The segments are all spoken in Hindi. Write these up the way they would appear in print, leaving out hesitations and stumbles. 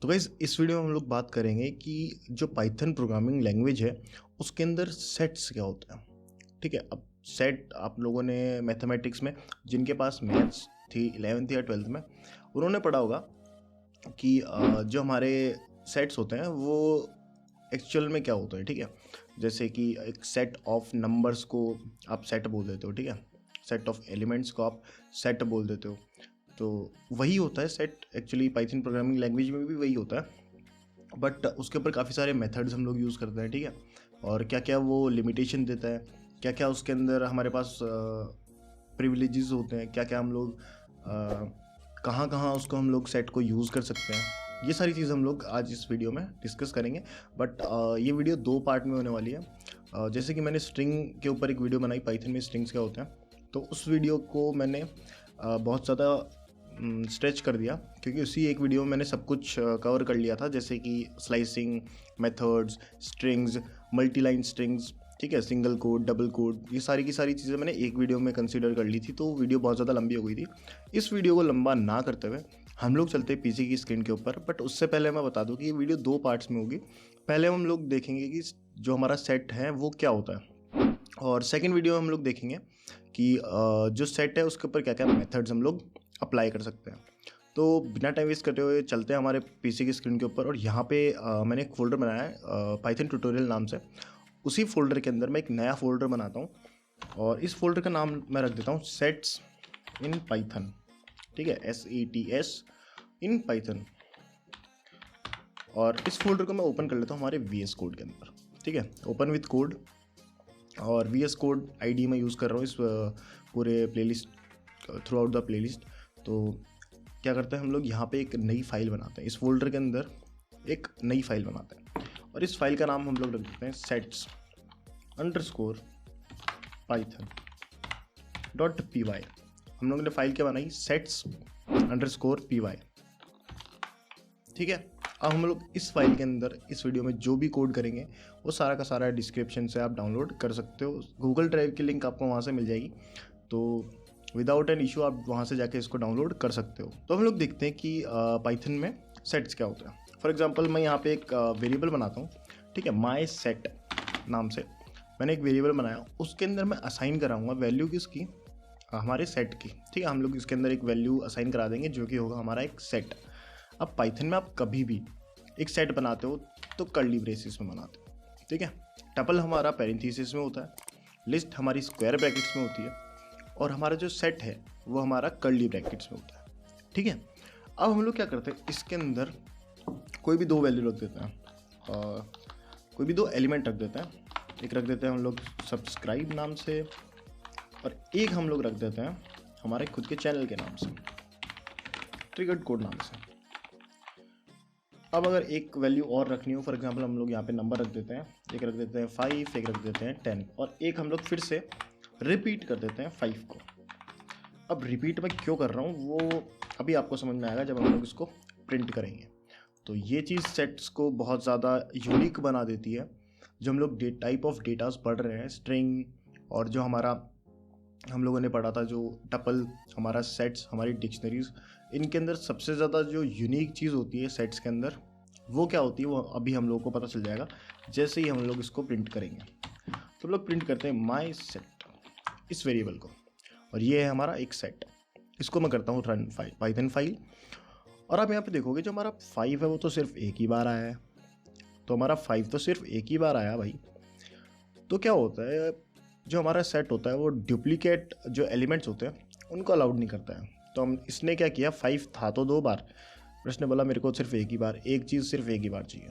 तो गाइस इस वीडियो में हम लोग बात करेंगे कि जो पाइथन प्रोग्रामिंग लैंग्वेज है उसके अंदर सेट्स क्या होता है। ठीक है, अब सेट आप लोगों ने मैथमेटिक्स में, जिनके पास मैथ्स थी 11th या 12th में, उन्होंने पढ़ा होगा कि जो हमारे सेट्स होते हैं वो एक्चुअल में क्या होता है। ठीक है, जैसे कि एक सेट ऑफ नंबर्स को आप सेट बोल देते हो। ठीक है, सेट ऑफ एलिमेंट्स को आप सेट बोल देते हो। तो वही होता है set, actually Python programming language में भी वही होता है, बट उसके ऊपर काफ़ी सारे मेथड्स हम लोग यूज़ करते हैं। ठीक है, और क्या क्या वो लिमिटेशन देता है, क्या क्या उसके अंदर हमारे पास प्रिविलेजेस होते हैं, क्या क्या हम लोग कहाँ कहाँ उसको हम लोग सेट को यूज़ कर सकते हैं, ये सारी चीज़ हम लोग आज इस वीडियो में डिस्कस करेंगे। बट ये वीडियो दो पार्ट में होने वाली है। जैसे कि मैंने स्ट्रिंग के ऊपर एक वीडियो बनाई, पाइथन में स्ट्रिंग्स क्या होते हैं, तो उस वीडियो को मैंने बहुत ज़्यादा स्ट्रेच कर दिया, क्योंकि उसी एक वीडियो में मैंने सब कुछ कवर कर लिया था, जैसे कि slicing methods, strings, multi line strings, ठीक है, सिंगल कोड, डबल कोड, ये सारी की सारी चीज़ें मैंने एक वीडियो में कंसीडर कर ली थी। तो वीडियो बहुत ज़्यादा लंबी हो गई थी। इस वीडियो को लंबा ना करते हुए हम लोग चलते हैं पीसी की स्क्रीन के ऊपर। बट उससे पहले मैं बता दूं कि ये वीडियो दो पार्ट्स में होगी। पहले हम लोग देखेंगे कि जो हमारा सेट है वो क्या होता है, और सेकेंड वीडियो में हम लोग देखेंगे कि जो सेट है उसके ऊपर क्या क्या मेथड्स हम लोग अप्लाई कर सकते हैं। तो बिना टाइम वेस्ट करते हुए चलते हैं हमारे पीसी की स्क्रीन के ऊपर, और यहाँ पे मैंने एक फ़ोल्डर बनाया है पाइथन ट्यूटोरियल नाम से। उसी फोल्डर के अंदर मैं एक नया फोल्डर बनाता हूँ, और इस फोल्डर का नाम मैं रख देता हूँ सेट्स इन पाइथन। ठीक है, SETS इन पाइथन। और इस फोल्डर को मैं ओपन कर लेता हूँ हमारे VS कोड के अंदर। ठीक है, ओपन विथ कोड, और VS कोड ID मैं यूज़ कर रहा हूँ इस पूरे playlist, through out the playlist. तो क्या करते हैं हम लोग, यहाँ पे एक नई फाइल बनाते हैं, इस फोल्डर के अंदर एक नई फाइल बनाते हैं, और इस फाइल का नाम हम लोग रख देते हैं sets underscore Python dot py। हम लोगों ने फाइल क्या बनाई, सेट्स अंडरस्कोर py। ठीक है, अब हम लोग इस फाइल के अंदर इस वीडियो में जो भी कोड करेंगे वो सारा का सारा डिस्क्रिप्शन से आप डाउनलोड कर सकते हो। गूगल ड्राइव की लिंक आपको वहाँ से मिल जाएगी, तो विदाउट एन इशू आप वहाँ से जाके इसको डाउनलोड कर सकते हो। तो हम लोग देखते हैं कि पाइथन में सेट्स क्या होता है। फॉर एग्जांपल मैं यहाँ पे एक वेरिएबल बनाता हूँ। ठीक है, माई सेट नाम से मैंने एक वेरिएबल बनाया, उसके अंदर मैं असाइन कराऊंगा वैल्यू किसकी, हमारे सेट की। ठीक है, हम लोग इसके अंदर एक वैल्यू असाइन करा देंगे जो कि होगा हमारा एक सेट। अब पाइथन में आप कभी भी एक सेट बनाते हो तो कर्ली ब्रेसिस में बनाते हो। ठीक है, टपल हमारा पैरेंथेसिस में होता है, लिस्ट हमारी स्क्वायर ब्रैकेट्स में होती है, और हमारा जो सेट है वो हमारा कर्ली ब्रैकेट्स में होता है। ठीक है, अब हम लोग क्या करते हैं, इसके अंदर कोई भी दो वैल्यू रख देते हैं, कोई भी दो एलिमेंट रख देते हैं। एक रख देते हैं हम लोग सब्सक्राइब नाम से, और एक हम लोग रख देते हैं हमारे खुद के चैनल के नाम से, ट्रिगर्ड कोड नाम से। अब अगर एक वैल्यू और रखनी हो, फॉर एग्जांपल हम लोग यहाँ पे नंबर रख देते हैं, एक रख देते हैं 5, एक रख देते हैं 10, और एक हम लोग फिर से रिपीट कर देते हैं 5 को। अब रिपीट मैं क्यों कर रहा हूँ वो अभी आपको समझ में आएगा जब हम लोग इसको प्रिंट करेंगे। तो ये चीज़ सेट्स को बहुत ज़्यादा यूनिक बना देती है। जो हम लोग टाइप ऑफ डेटास पढ़ रहे हैं, स्ट्रिंग, और जो हमारा हम लोगों ने पढ़ा था जो टपल, हमारा सेट्स, हमारी डिक्शनरीज, इनके अंदर सबसे ज़्यादा जो यूनिक चीज़ होती है सेट्स के अंदर, वो क्या होती है वो अभी हम लोगों को पता चल जाएगा जैसे ही हम लोग इसको प्रिंट करेंगे। तो हम लोग प्रिंट करते हैं माई सेट, इस वेरिएबल को, और ये है हमारा एक सेट। इसको मैं करता हूँ रन फाइल, पाइथन फाइल, और आप यहाँ पे देखोगे जो हमारा 5 है वो तो सिर्फ एक ही बार आया है। तो हमारा 5 तो सिर्फ एक ही बार आया भाई। तो क्या होता है, जो हमारा सेट होता है वो डुप्लीकेट जो एलिमेंट्स होते हैं उनको अलाउड नहीं करता है। तो हम इसने क्या किया, 5 था तो 2 बार, उसने बोला मेरे को सिर्फ एक ही बार, एक चीज़ सिर्फ एक ही बार चाहिए।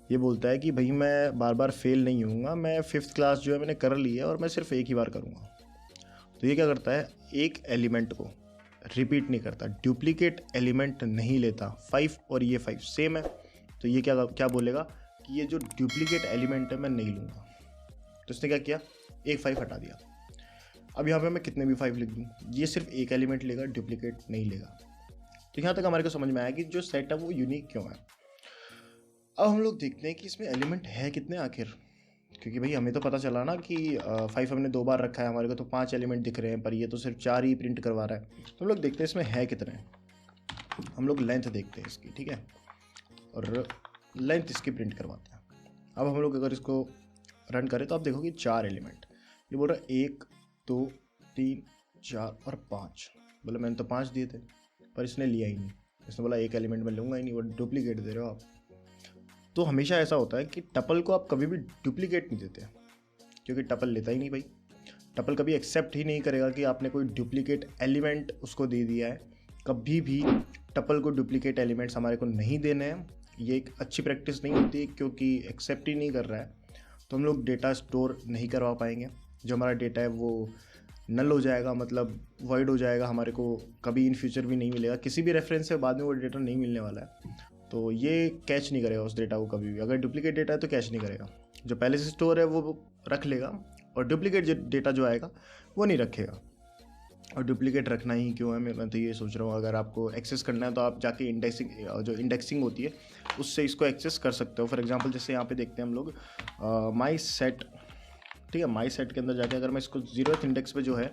ये बोलता है कि भाई मैं बार बार फेल नहीं होऊंगा, मैं 5th क्लास जो है मैंने कर ली है और मैं सिर्फ एक ही बार करूँगा। तो ये क्या करता है, एक एलिमेंट को रिपीट नहीं करता, डुप्लीकेट एलिमेंट नहीं लेता। 5 और ये 5 सेम है, तो ये क्या क्या बोलेगा कि ये जो डुप्लीकेट एलिमेंट है मैं नहीं लूँगा। तो इसने क्या किया, एक 5 हटा दिया। अब यहाँ पे मैं कितने भी 5 लिख दूँ, ये सिर्फ एक एलिमेंट लेगा, डुप्लीकेट नहीं लेगा। तो यहाँ तक हमारे को समझ में आया कि जो सेट है वो यूनिक क्यों है। अब हम लोग देखते हैं कि इसमें एलिमेंट है कितने आखिर, क्योंकि भाई हमें तो पता चला ना कि 5 हमने 2 बार रखा है, हमारे को तो 5 एलिमेंट दिख रहे हैं, पर ये तो सिर्फ 4 ही प्रिंट करवा रहा है। तो हम लोग देखते हैं इसमें है कितने। हम लोग लेंथ देखते हैं इसकी। ठीक है, और लेंथ इसकी प्रिंट करवाते हैं। अब हम लोग अगर इसको रन करें तो आप देखोगे 4 एलिमेंट, ये बोल रहा है 1 2 3 4 और 5। बोला मैंने तो 5 दिए थे, पर इसने लिया ही नहीं। इसने बोला 1 एलिमेंट में लूँगा ही नहीं, वो डुप्लीकेट दे रहे हो आप। तो हमेशा ऐसा होता है कि टपल को आप कभी भी डुप्लीकेट नहीं देते, क्योंकि टपल लेता ही नहीं भाई। टपल कभी एक्सेप्ट ही नहीं करेगा कि आपने कोई डुप्लीकेट एलिमेंट उसको दे दिया है। कभी भी टपल को डुप्लीकेट एलिमेंट्स हमारे को नहीं देने हैं, ये एक अच्छी प्रैक्टिस नहीं होती, क्योंकि एक्सेप्ट ही नहीं कर रहा है तो हम लोग डेटा स्टोर नहीं करवा पाएंगे। जो हमारा डेटा है वो नल हो जाएगा, मतलब वॉइड हो जाएगा, हमारे को कभी इन फ्यूचर भी नहीं मिलेगा। किसी भी रेफरेंस से बाद में वो डेटा नहीं मिलने वाला है, तो ये कैच नहीं करेगा उस डेटा को कभी भी। अगर डुप्लीकेट डेटा है तो कैच नहीं करेगा, जो पहले से स्टोर है वो रख लेगा, और डुप्लीकेट डेटा जो आएगा वो नहीं रखेगा। और डुप्लीकेट रखना ही क्यों है, मैं तो ये सोच रहा हूँ, अगर आपको एक्सेस करना है तो आप जाके इंडेक्सिंग होती है उससे इसको एक्सेस कर सकते हो। फॉर एग्जांपल जैसे यहाँ पे देखते हैं हम लोग माई सेट, ठीक है। माई सेट के अंदर जाके अगर मैं इसको 0th इंडेक्स पे जो है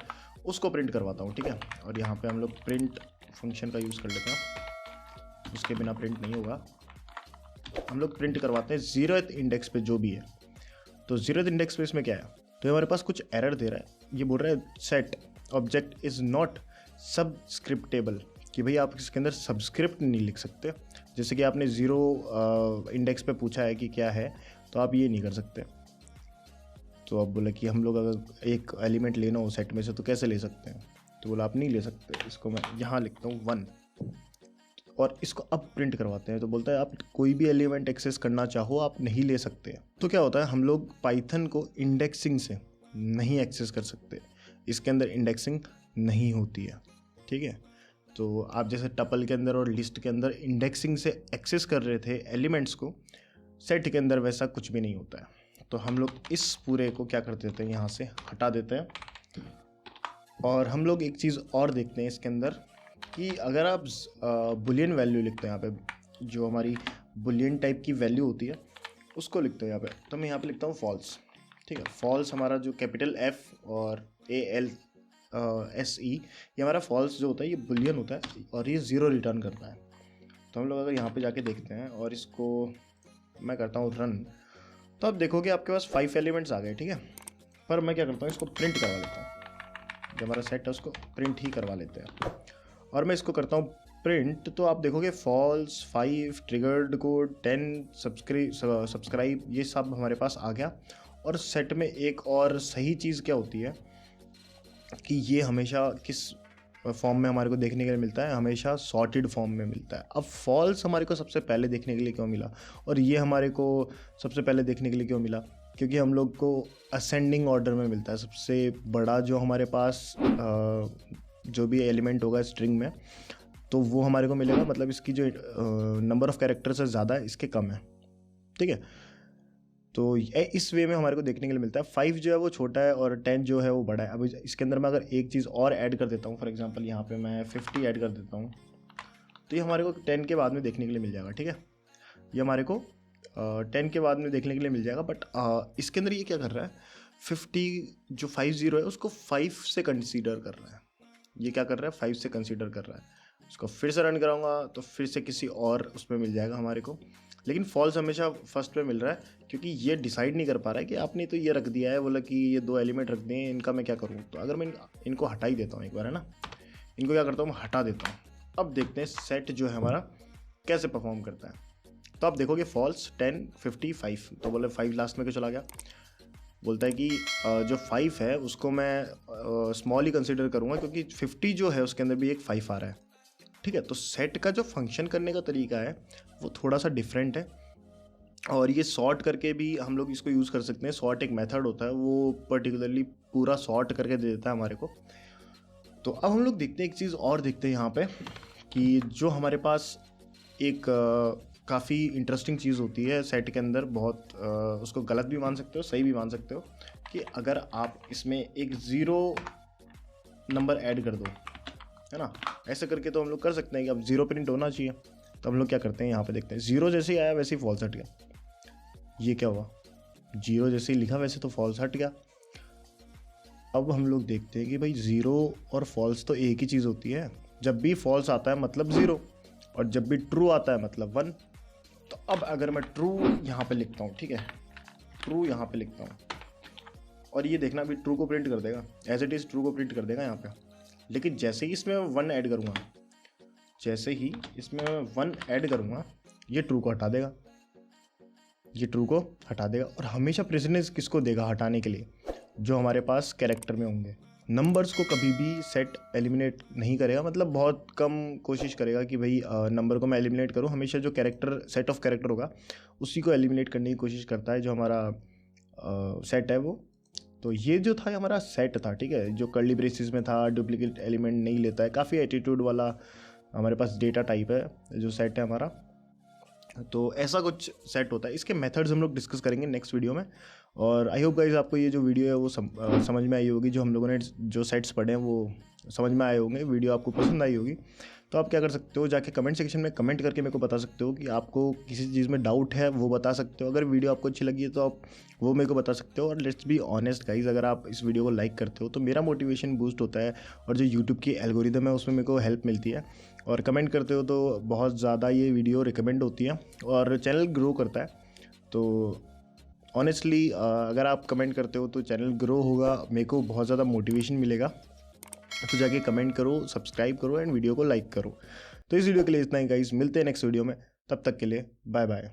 उसको प्रिंट करवाता हूँ, ठीक है। और यहाँ पे हम लोग प्रिंट फंक्शन का यूज़ कर लेते हैं, उसके बिना प्रिंट नहीं होगा। हम लोग प्रिंट करवाते हैं 0th इंडेक्स पे जो भी है। तो 0th इंडेक्स पे इसमें क्या है, तो हमारे पास कुछ एरर दे रहा है। ये बोल रहा है सेट ऑब्जेक्ट इज़ नॉट सबस्क्रिप्टेबल, कि भाई आप इसके अंदर सबस्क्रिप्ट नहीं लिख सकते। जैसे कि आपने 0 इंडेक्स पे पूछा है कि क्या है, तो आप ये नहीं कर सकते। तो अब बोला कि हम लोग अगर एक एलिमेंट लेना हो सेट में से तो कैसे ले सकते हैं, तो बोला आप नहीं ले सकते। इसको मैं यहाँ लिखता हूँ 1 और इसको अब प्रिंट करवाते हैं। तो बोलता है आप कोई भी एलिमेंट एक्सेस करना चाहो आप नहीं ले सकते। तो क्या होता है, हम लोग पाइथन को इंडेक्सिंग से नहीं एक्सेस कर सकते, इसके अंदर इंडेक्सिंग नहीं होती है, ठीक है। तो आप जैसे टपल के अंदर और लिस्ट के अंदर इंडेक्सिंग से एक्सेस कर रहे थे एलिमेंट्स को, सेट के अंदर वैसा कुछ भी नहीं होता है। तो हम लोग इस पूरे को क्या कर देते हैं, यहाँ से हटा देते हैं। और हम लोग एक चीज़ और देखते हैं इसके अंदर कि अगर आप बुलियन वैल्यू लिखते हैं यहाँ पे, जो हमारी बुलियन टाइप की वैल्यू होती है उसको लिखते हैं यहाँ पे, तो मैं यहाँ पे लिखता हूँ फॉल्स, ठीक है। फॉल्स हमारा जो कैपिटल F और ALSE, ये हमारा फॉल्स जो होता है ये बुलियन होता है और ये 0 रिटर्न करता है। तो हम लोग अगर यहाँ पे जाके देखते हैं और इसको मैं करता हूँ रन, तो आप देखोगे आपके पास 5 एलिमेंट्स आ गए, ठीक है। पर मैं क्या करता हूँ, इसको प्रिंट करवा लेता हूँ। जो हमारा सेट है उसको प्रिंट ही करवा लेते हैं, और मैं इसको करता हूँ प्रिंट। तो आप देखोगे फॉल्स, 5, ट्रिगर्ड कोड, 10, सब्सक्राइब, ये सब हमारे पास आ गया। और सेट में एक और सही चीज़ क्या होती है कि ये हमेशा किस फॉर्म में हमारे को देखने के लिए मिलता है, हमेशा सॉर्टेड फॉर्म में मिलता है। अब फॉल्स हमारे को सबसे पहले देखने के लिए क्यों मिला, और ये हमारे को सबसे पहले देखने के लिए क्यों मिला, क्योंकि हम लोग को असेंडिंग ऑर्डर में मिलता है। सबसे बड़ा जो हमारे पास जो भी एलिमेंट होगा स्ट्रिंग में, तो वो हमारे को मिलेगा, मतलब इसकी जो नंबर ऑफ़ कैरेक्टर्स है ज़्यादा है, इसके कम है, ठीक है। तो इस वे में हमारे को देखने के लिए मिलता है। 5 जो है वो छोटा है और 10 जो है वो बड़ा है। अब इसके अंदर मैं अगर एक चीज़ और ऐड कर देता हूँ, फॉर एग्जांपल यहाँ पे मैं 50 ऐड कर देता हूँ, तो ये हमारे को 10 के बाद में देखने के लिए मिल जाएगा, ठीक है। ये हमारे को 10 के बाद में देखने के लिए मिल जाएगा। बट इसके अंदर ये क्या कर रहा है, 50 जो 50 है उसको 5 से कंसीडर कर रहा है। ये क्या कर रहा है, 5 से कंसीडर कर रहा है। उसको फिर से रन कराऊंगा तो फिर से किसी और उसमें मिल जाएगा हमारे को, लेकिन फॉल्स हमेशा फर्स्ट पे मिल रहा है, क्योंकि ये डिसाइड नहीं कर पा रहा है कि आपने तो ये रख दिया है, बोला कि ये 2 एलिमेंट रख दें, इनका मैं क्या करूँ। तो अगर मैं इनको हटा ही देता हूँ एक बार, है ना, इनको क्या करता हूँ, मैं हटा देता हूँ। अब देखते हैं सेट जो है हमारा कैसे परफॉर्म करता है। तो आप देखोगे फॉल्स 10, 50, 5, तो बोले 5 लास्ट में क्यों चला गया। बोलता है कि जो 5 है उसको मैं स्मॉल ही कंसिडर करूँगा, क्योंकि 50 जो है उसके अंदर भी एक 5 आ रहा है, ठीक है। तो सेट का जो फंक्शन करने का तरीका है वो थोड़ा सा डिफरेंट है, और ये सॉर्ट करके भी हम लोग इसको यूज़ कर सकते हैं। सॉर्ट एक मेथड होता है, वो पर्टिकुलरली पूरा सॉर्ट करके दे देता है हमारे को। तो अब हम लोग देखते हैं एक चीज़ और देखते हैं यहाँ पे, कि जो हमारे पास एक काफ़ी इंटरेस्टिंग चीज़ होती है सेट के अंदर, बहुत उसको गलत भी मान सकते हो, सही भी मान सकते हो, कि अगर आप इसमें एक 0 नंबर ऐड कर दो, है ना, ऐसे करके तो हम लोग कर सकते हैं कि अब 0 प्रिंट होना चाहिए। तो हम लोग क्या करते हैं, यहाँ पे देखते हैं 0 जैसे ही आया वैसे ही फॉल्स हट गया। ये क्या हुआ, 0 जैसे ही लिखा वैसे तो फॉल्स हट गया। अब हम लोग देखते हैं कि भाई 0 और फॉल्स तो एक ही चीज़ होती है। जब भी फॉल्स आता है मतलब 0, और जब भी ट्रू आता है मतलब 1। तो अब अगर मैं ट्रू यहाँ पे लिखता हूँ, ठीक है, ट्रू यहाँ पे लिखता हूँ, और ये देखना अभी ट्रू को प्रिंट कर देगा, एज इट इज़ ट्रू को प्रिंट कर देगा यहाँ पे। लेकिन जैसे ही इसमें 1 ऐड करूँगा, जैसे ही इसमें 1 ऐड करूँगा, ये ट्रू को हटा देगा, ये ट्रू को हटा देगा। और हमेशा प्रेसिडेंस किसको देगा हटाने के लिए? जो हमारे पास कैरेक्टर में होंगे। नंबर्स को कभी भी सेट एलिमिनेट नहीं करेगा, मतलब बहुत कम कोशिश करेगा कि भाई नंबर को मैं एलिमिनेट करूं। हमेशा जो कैरेक्टर, सेट ऑफ कैरेक्टर होगा, उसी को एलिमिनेट करने की कोशिश करता है जो हमारा सेट है वो। तो ये जो था हमारा सेट था, ठीक है, जो कर्ली ब्रेसेस में था, डुप्लीकेट एलिमेंट नहीं लेता है, काफ़ी एटीट्यूड वाला हमारे पास डेटा टाइप है जो सेट है हमारा। तो ऐसा कुछ सेट होता है। इसके मेथड्स हम लोग डिस्कस करेंगे नेक्स्ट वीडियो में। और आई होप गाइज आपको ये जो वीडियो है वो समझ में आई होगी। जो हम लोगों ने जो सेट्स पढ़े हैं वो समझ में आए होंगे, वीडियो आपको पसंद आई होगी। तो आप क्या कर सकते हो, जाके कमेंट सेक्शन में कमेंट करके मेरे को बता सकते हो कि आपको किसी चीज़ में डाउट है, वो बता सकते हो। अगर वीडियो आपको अच्छी लगी है तो आप वो मेरे को बता सकते हो। और लेट्स बी ऑनेस्ट गाइज, अगर आप इस वीडियो को लाइक करते हो तो मेरा मोटिवेशन बूस्ट होता है, और जो यूट्यूब की एल्गोरिदम है उसमें मेरे को हेल्प मिलती है। और कमेंट करते हो तो बहुत ज़्यादा ये वीडियो रिकमेंड होती है और चैनल ग्रो करता है। तो ऑनेस्टली अगर आप कमेंट करते हो तो चैनल ग्रो होगा, मेरे को बहुत ज़्यादा मोटिवेशन मिलेगा। तो जाके कमेंट करो, सब्सक्राइब करो एंड वीडियो को लाइक करो। तो इस वीडियो के लिए इतना ही गाइस, मिलते हैं नेक्स्ट वीडियो में, तब तक के लिए बाय बाय।